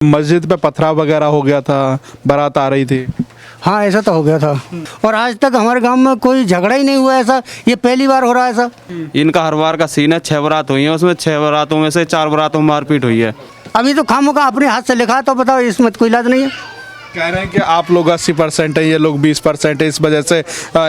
मस्जिद पे पथराव वगैरह हो गया था, बारात आ रही थी। हाँ, ऐसा तो हो गया था। और आज तक हमारे गांव में कोई झगड़ा ही नहीं हुआ ऐसा। ये पहली बार हो रहा है ऐसा। इनका हर बार का सीन है। 6 बारात हुई है, उसमें 6 बारातों में से 4 बारातों में मारपीट हुई है। अभी तो खामोखा अपने हाथ से लिखा, तो बताओ इसमें कोई इलाज नहीं है। कह रहे हैं कि आप लोग 80% है, ये लोग 20% है, इस वजह से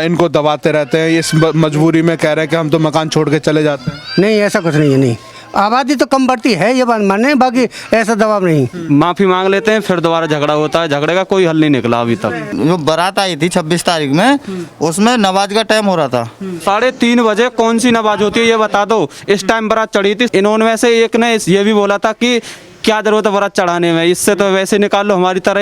इनको दबाते रहते हैं। इस मजबूरी में कह रहे हैं कि हम तो मकान छोड़ के चले जाते हैं। नहीं, ऐसा कुछ नहीं है। नहीं, आबादी तो कम बढ़ती है, ये बात माने, बाकी ऐसा दबाव नहीं। माफी मांग लेते हैं, फिर दोबारा झगड़ा होता है। झगड़े का कोई हल नहीं निकला अभी तक। जो बारात आई थी 26 तारीख में, उसमें नमाज का टाइम हो रहा था। 3:30 बजे कौन सी नमाज होती है ये बता दो। इस टाइम बारात चढ़ी थी। इन्होंने में से एक ने ये भी बोला था कि क्या जरूरत है बारात चढ़ाने में, इससे तो वैसे निकाल लो, हमारी तरह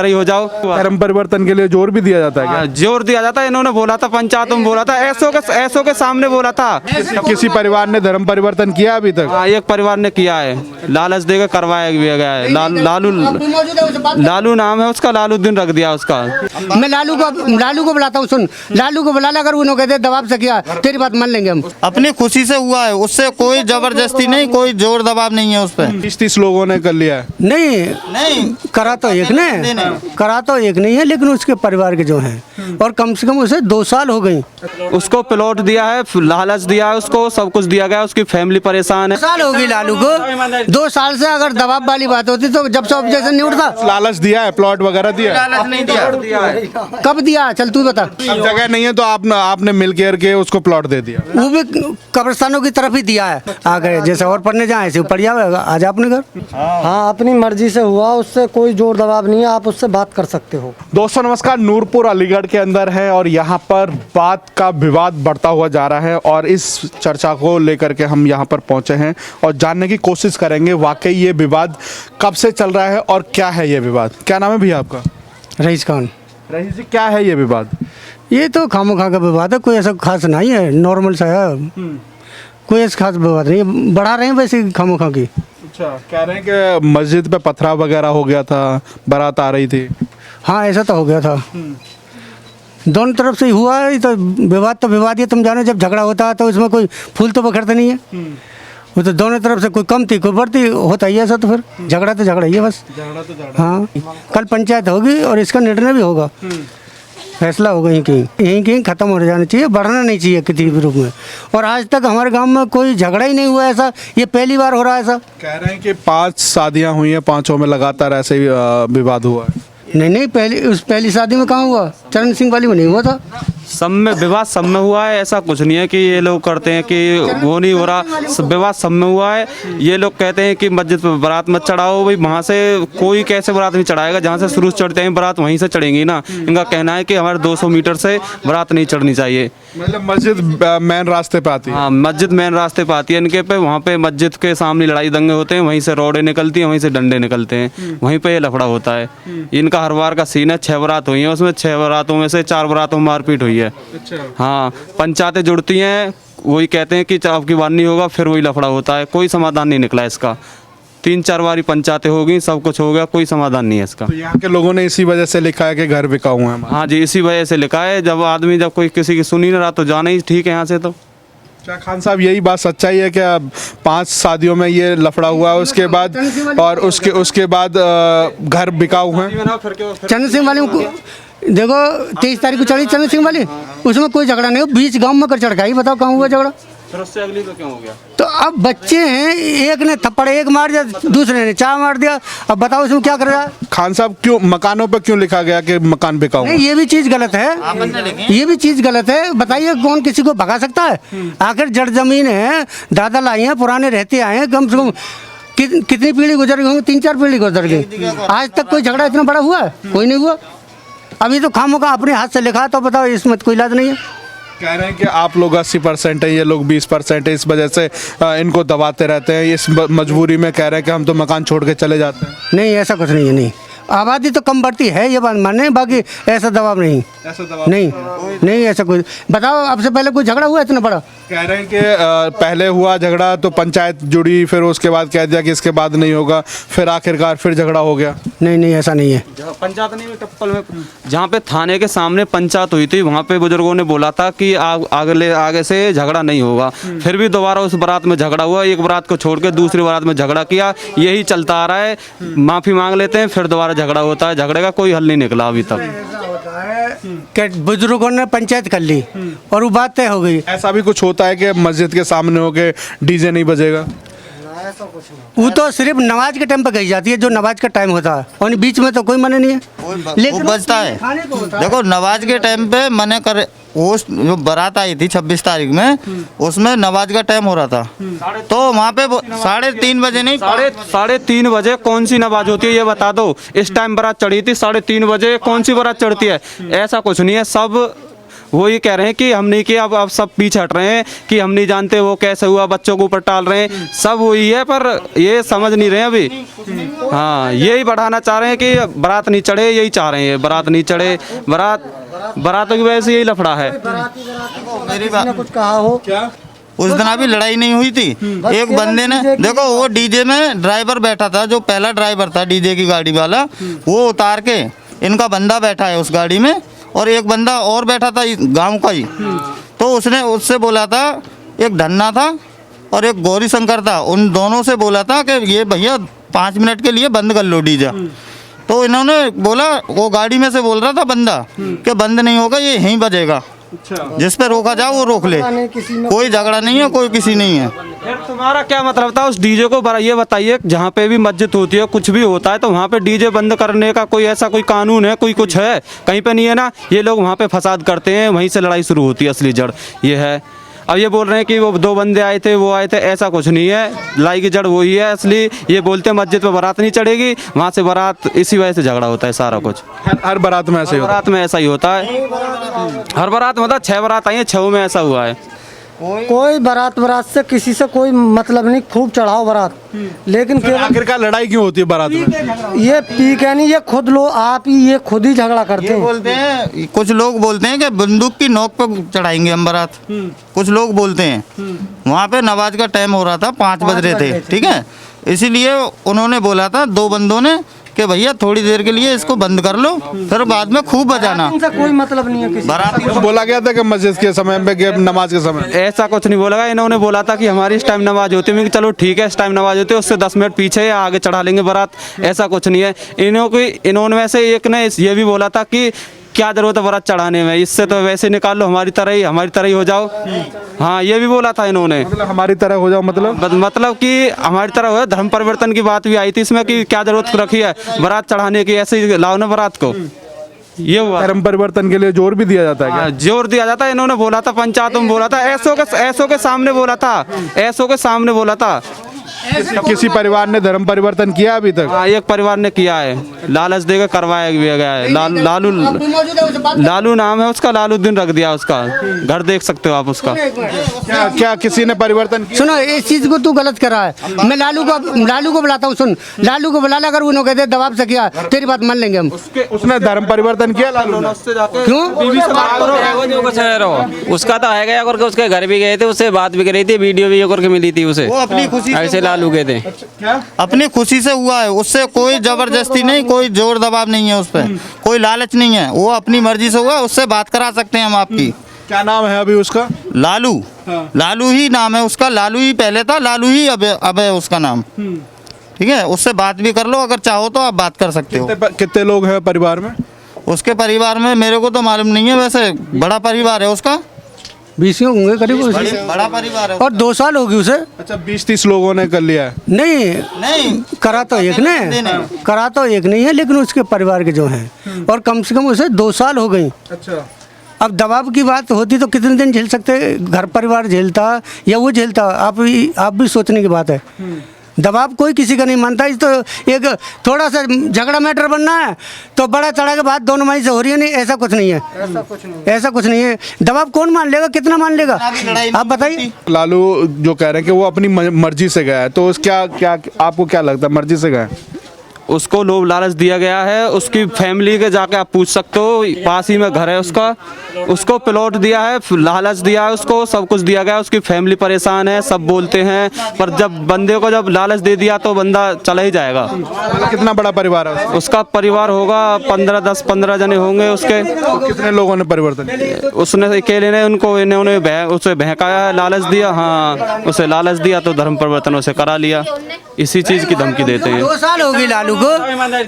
ही हो जाओ। धर्म परिवर्तन के लिए जोर भी दिया जाता है क्या? जोर दिया जाता है। इन्होंने बोला था, पंचायतों में बोला था, ऐसो के सामने बोला था। किसी परिवार ने धर्म परिवर्तन किया अभी तक? हाँ, एक परिवार ने किया है, लालच देकर करवाया भी गया है। लालू नाम है उसका, लालूद्दीन रख दिया उसका। मैं लालू को बुलाता हूँ। सुन, लालू को बुला, अगर उन्होंने कहते दबाव से किया, तेरी बात मान लेंगे हम। अपनी खुशी से हुआ है, उससे कोई जबरदस्ती नहीं, कोई जोर दबाव नहीं है उस पर। 30 लोगों ने कर लिया है। नहीं, करा तो एक नहीं है, लेकिन उसके परिवार के जो हैं, और कम से कम उसे 2 साल हो गई। उसको प्लॉट दिया है, लालच दिया है उसको, सब कुछ दिया गया। उसकी फैमिली परेशान है। 2 साल होगी लालू को। 2 साल से अगर दबाव वाली बात होती तो जब से ऑब्जेक्शन नहीं उठता। लालच दिया है, प्लॉट वगैरह दिया है? लालच नहीं दिया। कब दिया? चल तू बता। अब जगह नहीं है तो आपने मिल के उसको प्लॉट दे दिया? वो भी कब्रिस्तानों की तरफ ही दिया है। आ गए जैसे और पढ़ने जाए ऐसे पढ़ जाओ, आ जा अपने घर। हाँ, अपनी मर्जी से हुआ, उससे कोई जोर दबाव नहीं है, आप उससे बात कर सकते हो। दोस्तों नमस्कार, नूरपुर अलीगढ़ के अंदर है और यहाँ पर बात का विवाद बढ़ता हुआ जा रहा है और इस चर्चा को लेकर के हम यहाँ पर पहुँचे हैं और जानने की कोशिश करेंगे वाकई ये विवाद कब से चल रहा है और क्या है ये विवाद। क्या नाम है भैया आपका? रईस खान। रईस जी, क्या है ये विवाद? ये तो खामोखा का विवाद है, कोई ऐसा खास नहीं है, नॉर्मल सा है। कोई ऐसा खास विवाद नहीं है, बढ़ा रहे हैं वैसे खामोखा की। अच्छा, कह रहे हैं कि मस्जिद पे पथराव वगैरह हो गया था, बारात आ रही थी। हाँ, ऐसा तो हो गया था। दोनों तरफ से ही हुआ है। तो विवाद ही तुम जानो, जब झगड़ा होता है तो इसमें कोई फूल तो बखरते नहीं है। वो तो दोनों तरफ से कोई कम थी कोई बढ़ती होता ही है। ऐसा तो फिर झगड़ा ही है बस। हाँ, कल पंचायत होगी और इसका निर्णय भी होगा, फैसला होगा। यहीं खत्म हो जाना चाहिए, बढ़ना नहीं चाहिए किसी भी रूप में। और आज तक हमारे गांव में कोई झगड़ा ही नहीं हुआ ऐसा। ये पहली बार हो रहा है ऐसा। कह रहे हैं कि 5 शादियां हुई हैं, 5 में लगातार ऐसे ही विवाद हुआ है। नहीं, पहली शादी में कहाँ हुआ? चरण सिंह वाली में नहीं हुआ था। सब में विवाद सब में हुआ है। ऐसा कुछ नहीं है कि ये लोग करते हैं कि वो नहीं हो रहा। विवाद सब में हुआ है। ये लोग कहते हैं कि मस्जिद पर बारात मत चढ़ाओ। भाई वहाँ से कोई कैसे बारात नहीं चढ़ाएगा? जहाँ से शुरू चढ़ते हैं बारात वहीं से चढ़ेंगी ना। इनका कहना है कि हमारे 200 मीटर से बारात नहीं चढ़नी चाहिए। मतलब मस्जिद मेन रास्ते पे आती है? हाँ, मस्जिद मेन रास्ते पे आती है इनके पे। वहाँ पे मस्जिद के सामने लड़ाई दंगे होते हैं, वहीं से रोडें निकलती हैं, वहीं से डंडे निकलते हैं, वहीं पे ये लफड़ा होता है। इनका हर बार का सीन है। 6 बारात हुई है, उसमें 6 बारातों में से 4 बारातों में मारपीट हुई है। हाँ, पंचायतें जुड़ती हैं, वही कहते हैं कि अब की बार नहीं होगा, फिर वही लफड़ा होता है। कोई समाधान नहीं निकला इसका। 3-4 बारी पंचायतें हो गई, सब कुछ हो गया, कोई समाधान नहीं है इसका। तो यहाँ के लोगों ने इसी वजह से लिखा है कि घर बिका हुआ है। हाँ जी, इसी वजह से लिखा है। जब कोई किसी की सुनी ना रहा तो जाना ही ठीक है यहाँ से। तो क्या खान साहब, यही बात सच्चाई है कि अब 5 शादियों में ये लफड़ा हुआ है, उसके बाद और उसके बाद घर बिका हुआ है? चरण सिंह वाली देखो 23 तारीख को चढ़ी चरण सिंह वाली, उसमें कोई झगड़ा नहीं हो, बीच गांव में कर चढ़काई। बताओ कहाँ हुआ झगड़ा? फिर उससे अगली को क्यों हो गया? तो अब बच्चे हैं, एक ने थप्पड़ एक मार दिया, दूसरे ने 4 मार दिया। अब बताओ इसमें क्या कर रहा है? खान साहब, क्यों मकानों पे क्यों लिखा गया कि मकान बिका हुआ? नहीं, ये भी चीज गलत है। ये भी चीज गलत है। बताइए कौन किसी को भगा सकता है? आखिर जड़ जमीन है, दादा लाई है, पुराने रहते आए हैं, कम से कम कितनी पीढ़ी गुजर गई होंगी? 3-4 पीढ़ी गुजर गई। आज तक कोई झगड़ा इतना बड़ा हुआ है? कोई नहीं हुआ। अभी तो खामोखा अपने हाथ से लिखा, तो बताओ इसमें कोई इलाज नहीं है। कह रहे हैं कि आप लोग 80% है, ये लोग 20% है, इस वजह से इनको दबाते रहते हैं। इस मजबूरी में कह रहे हैं कि हम तो मकान छोड़ के चले जाते हैं। नहीं, ऐसा कुछ नहीं है। नहीं, आबादी तो कम बढ़ती है, ये बात माने, बाकी ऐसा दबाव नहीं। ऐसा दबाव नहीं नहीं ऐसा कोई। बताओ आपसे पहले कोई झगड़ा हुआ इतना बड़ा? कह रहे हैं कि पहले हुआ झगड़ा तो पंचायत जुड़ी, फिर उसके बाद कह दिया कि इसके बाद नहीं होगा, फिर आखिरकार फिर झगड़ा हो गया। नहीं नहीं ऐसा नहीं है। पंचायत नहीं हुई टप्पल में, जहाँ पे थाने के सामने पंचायत हुई थी वहाँ पे बुजुर्गों ने बोला था कि आगे से झगड़ा नहीं होगा। फिर भी दोबारा उस बारात में झगड़ा हुआ, एक बारात को छोड़ के दूसरी बारात में झगड़ा किया, यही चलता आ रहा है। माफी मांग लेते हैं, फिर दोबारा झगड़ा होता है, झगड़े का कोई हल नहीं निकला अभी तक। कि बुजुर्गों ने पंचायत कर ली और वो बात तय हो गई। ऐसा भी कुछ होता है कि मस्जिद के सामने होके डीजे नहीं बजेगा? वो तो सिर्फ नमाज के टाइम पे कही जाती है, जो नमाज का टाइम होता है, और बीच में तो कोई मना नहीं है। वो बजता है। देखो नमाज के टाइम पे मने करे, वो जो बारात आई थी 26 तारीख में, उसमें नमाज का टाइम हो रहा था, तो वहाँ पे 3:30 बजे नहीं, 3:30 बजे कौन सी नमाज होती है ये बता दो। इस टाइम बारात चढ़ी थी 3:30 बजे, कौन सी बारात चढ़ती है? ऐसा कुछ नहीं है। सब वो ये कह रहे हैं कि हम नहीं किया, अब सब पीछे हट रहे हैं कि हम नहीं जानते वो कैसे हुआ, बच्चों को ऊपर टाल रहे हैं, सब वही है, पर ये समझ नहीं रहे हैं अभी। हाँ, यही बढ़ाना चाह रहे हैं कि बारात नहीं चढ़े, यही चाह रहे हैं बारात नहीं चढ़े। बारातों की वजह से यही लफड़ा है। मेरी बात कुछ कहा हो क्या उस दिन अभी लड़ाई नहीं हुई थी। एक बंदे ने, देखो वो डीजे में ड्राइवर बैठा था, जो पहला ड्राइवर था डीजे की गाड़ी वाला, वो उतार के इनका बंदा बैठा है उस गाड़ी में, और एक बंदा और बैठा था गांव का ही। तो उसने उससे बोला था, एक धन्ना था और एक गौरी शंकर था, उन दोनों से बोला था कि ये भैया 5 मिनट के लिए बंद कर लो डीजे। तो इन्होंने बोला, वो गाड़ी में से बोल रहा था बंदा कि बंद नहीं होगा, ये यहीं बजेगा, जिस पे रोका जाओ वो रोक ले, कोई झगड़ा नहीं है, कोई किसी नहीं है। फिर तुम्हारा क्या मतलब था उस डीजे को? ये बताइए, जहाँ पे भी मस्जिद होती है, कुछ भी होता है, तो वहाँ पे डीजे बंद करने का कोई ऐसा कोई कानून है, कोई कुछ है? कहीं पे नहीं है ना। ये लोग वहाँ पे फसाद करते हैं, वहीं से लड़ाई शुरू होती है, असली जड़ ये है। अब ये बोल रहे हैं कि वो 2 बंदे आए थे, वो आए थे, ऐसा कुछ नहीं है। लड़ाई की जड़ वही है असली। ये बोलते हैं मस्जिद पे बारात नहीं चढ़ेगी, वहाँ से बारात, इसी वजह से झगड़ा होता है सारा कुछ। हर बारात में ऐसे ही होता है? बारात में ऐसा ही होता है। हर बारात में, मतलब 6 बारात आई है, 6 में ऐसा हुआ है। कोई बारात से किसी से कोई मतलब नहीं, खूब चढ़ाओ बारात, लेकिन फिर आखिरकार लड़ाई क्यों होती है बारात में? ये पी के नहीं, ये खुद लो आप ही, ये खुद ही झगड़ा करते ये हैं। बोलते हैं, कुछ लोग बोलते हैं कि बंदूक की नोक पे चढ़ाएंगे हम बारात, कुछ लोग बोलते हैं। वहाँ पे नमाज का टाइम हो रहा था, 5 बज रहे थे, ठीक है, इसीलिए उन्होंने बोला था 2 बंदों ने कि भैया थोड़ी देर के लिए इसको बंद कर लो, फिर बाद में खूब बजाना। इनसे कोई मतलब नहीं है किसी। बाराती तो बोला गया था कि मस्जिद के समय में, कि नमाज के समय? ऐसा कुछ नहीं बोला गया। इन्होंने बोला था कि हमारी इस टाइम नमाज होती है। मैं चलो ठीक है, इस टाइम नमाज होती है, उससे 10 मिनट पीछे या आगे चढ़ा लेंगे बारात, ऐसा कुछ नहीं है। इन्होंने वैसे एक ने ये भी बोला था कि क्या जरूरत है बारात चढ़ाने में, इससे तो वैसे निकाल लो, हमारी तरह ही हो जाओ। हाँ, ये भी बोला था इन्होंने। मतलब हमारी तरह हो जाओ, मतलब कि हमारी तरह हो। धर्म परिवर्तन की बात भी आई थी इसमें कि क्या जरूरत रखी है बारात चढ़ाने की, ऐसे ही लाओ ना बारात को। ये हुआ। धर्म परिवर्तन के लिए जोर भी दिया जाता है क्या? हाँ, जोर दिया जाता है। इन्होंने बोला था, पंचायत में बोला था, ऐसो के सामने बोला था, ऐसो के सामने बोला था। किसी परिवार ने धर्म परिवर्तन किया अभी तक? हाँ, एक परिवार ने किया है, लालच देकर करवाया गया है। लालू नाम है उसका, लालूद्दीन रख दिया उसका घर, देख सकते हो आप उसका। क्या किसी ने परिवर्तन किया? सुनो, इस चीज को तू गलत कर रहा है। मैं लालू को बुलाता हूँ, सुन, लालू को बुला ला, अगर उन्होंने कहते दबाव से किया, तेरी बात मान लेंगे हम। उसने धर्म परिवर्तन किया लालू ने? क्यों? उसका तो है गया करके, उसके घर भी गए थे, उससे बात भी करी थी, वीडियो भी करके मिली थी उसे। वो अपनी खुशी ऐसे लालू के थे, अपनी खुशी से हुआ है, उससे कोई जबरदस्ती नहीं, कोई जोर दबाव नहीं है उस पर, कोई लालच नहीं है, वो अपनी मर्जी से हुआ, उससे बात करा सकते हैं हम आपकी। क्या नाम है अभी उसका? लालू। लालू ही नाम है उसका, लालू ही पहले था, लालू ही अब है उसका नाम, ठीक है। उससे बात भी कर लो, अगर चाहो तो आप बात कर सकते हो। कितने लोग हैं परिवार में? उसके परिवार में मेरे को तो मालूम नहीं है, वैसे बड़ा परिवार है उसका, 20 होंगे करीब। बड़ा परिवार है। और 2 साल होगी उसे। अच्छा, 20-30 लोगों ने कर लिया है? नहीं, करा तो एक नहीं है, लेकिन उसके परिवार के जो हैं, और कम से कम उसे 2 साल हो गई। अच्छा। अब दबाव की बात होती तो कितने दिन झेल सकते, घर परिवार झेलता या वो झेलता, आप भी सोचने की बात है। दबाव कोई किसी का नहीं मानता। इस तो एक थोड़ा सा झगड़ा मैटर बनना है तो बड़ा चढ़ा के बात दोनों माई से हो रही है, नहीं ऐसा कुछ नहीं है, ऐसा कुछ नहीं है। दबाव कौन मान लेगा, कितना मान लेगा, आप बताइए। लालू जो कह रहे हैं कि वो अपनी मर्जी से गया है, तो क्या आपको क्या लगता है, मर्जी से गया है? उसको लोभ लालच दिया गया है। उसकी फैमिली के जाके आप पूछ सकते हो, पास ही में घर है उसका, उसको प्लॉट दिया है, लालच दिया है उसको, सब कुछ दिया गया है। उसकी फैमिली परेशान है, सब बोलते हैं, पर जब बंदे को जब लालच दे दिया तो बंदा चला ही जाएगा। कितना बड़ा परिवार है उसका परिवार होगा 10-15 जने होंगे उसके। तो कितने लोगों ने परिवर्तन किया? उसने अकेले ने उनको इन्होंने उसे बहकाया है, लालच दिया। हाँ, उसे लालच दिया तो धर्म परिवर्तन उसे करा लिया। इसी चीज की धमकी देते हैं। 2 साल हो गई लालू को,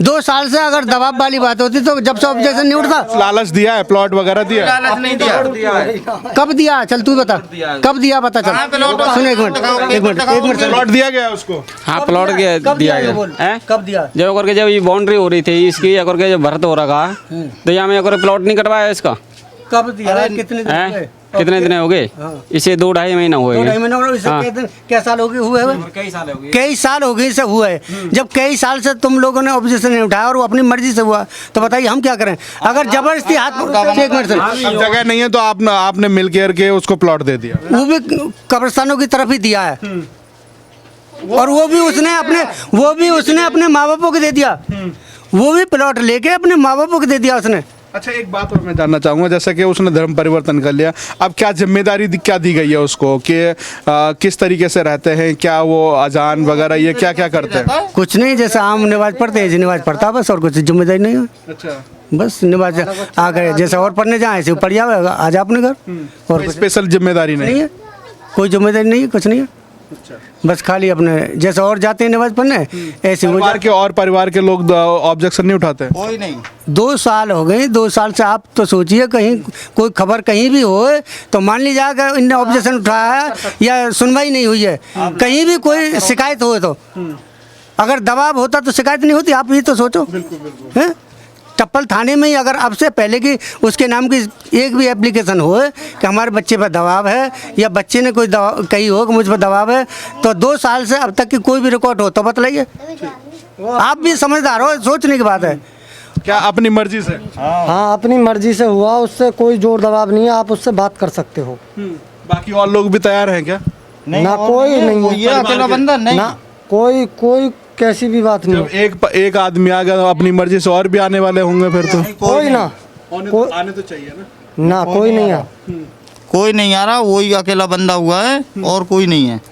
2 साल से अगर दबाव वाली बात होती तो जब से ऑब्जेक्शन नहीं उठता। लालच दिया है, प्लॉट वगैरह दिया है? लालच नहीं दिया। कब दिया? चल तू बता, कब दिया बता चल। सुन एक मिनट प्लॉट दिया गया है उसको? हाँ प्लॉट दिया गया है। कब दिया? जब करके जब ये बाउंड्री हो रही थी इसकी, या करके जब भरत हो रखा तो यहाँ में प्लॉट नहीं कटवाया इसका। कब दिया? कितने दिन हैं? कितने दिन हो गए? इसे 2-2.5 महीना हुए हैं। क्या साल हो गए हुए हुए? कई साल हो गए इसे हुआ है। जब कई साल से तुम लोगों ने ऑब्जेक्शन नहीं उठाया और वो अपनी मर्जी से हुआ, तो बताइए हम क्या करें? अगर जबरदस्ती हाथ, एक मिनट अब जगह नहीं है तो आपने मिल के उसको प्लॉट दे दिया? वो भी कब्रिस्तानों की तरफ ही दिया है, और वो भी उसने अपने माँ बापों को दे दिया। वो भी प्लॉट लेके अपने माँ बापों को दे दिया उसने। अच्छा, एक बात और मैं जानना चाहूँगा, जैसे कि उसने धर्म परिवर्तन कर लिया, अब क्या जिम्मेदारी क्या दी गई है उसको कि किस तरीके से रहते हैं, क्या वो अजान वगैरह ये क्या क्या करते हैं? कुछ नहीं, जैसे आम नमाज पढ़ते हैं ऐसी नमाज पढ़ता बस, और कुछ जिम्मेदारी नहीं है। अच्छा, बस नमाज आ गए, जैसे और पढ़ने जाए ऐसे पढ़ जाओ, आ जा अपने घर, और कुछ स्पेशल जिम्मेदारी नहीं नहीं? है, कोई जिम्मेदारी नहीं है, कुछ नहीं है। बस खाली अपने जैसे और जाते हैं नमाज पढ़ने ऐसे वो परिवार के लोग ऑब्जेक्शन नहीं उठाते? कोई नहीं। 2 साल हो गए, 2 साल से आप तो सोचिए, कहीं कोई खबर कहीं भी हो तो मान लीजिए अगर इनने ऑब्जेक्शन उठाया है या सुनवाई नहीं हुई है, कहीं भी कोई शिकायत हो तो, अगर दबाव होता तो शिकायत नहीं होती। आप ये तो सोचो, हैं? टप्पल थाने में ही अगर अब से पहले की उसके नाम की एक भी एप्लीकेशन हो कि हमारे बच्चे पर दबाव है, या बच्चे ने कोई कही हो कि मुझ पर दबाव है, तो 2 साल से अब तक की कोई भी रिकॉर्ड हो तो बतलाइए। आप भी समझदार हो, सोचने की बात है। क्या अपनी मर्जी से? हाँ, अपनी मर्जी से हुआ, उससे कोई जोर दबाव नहीं है, आप उससे बात कर सकते हो। बाकी और लोग भी तैयार हैं क्या? ना कोई नहीं है, ये अकेला बंदा नहीं। ना कोई कैसी भी बात नहीं है। जब एक आदमी आ गया तो अपनी मर्जी से और भी आने वाले होंगे फिर तो? कोई ना, आने तो चाहिए ना? कोई नहीं है। कोई नहीं आ रहा, वही अकेला बंदा हुआ है और कोई नहीं है।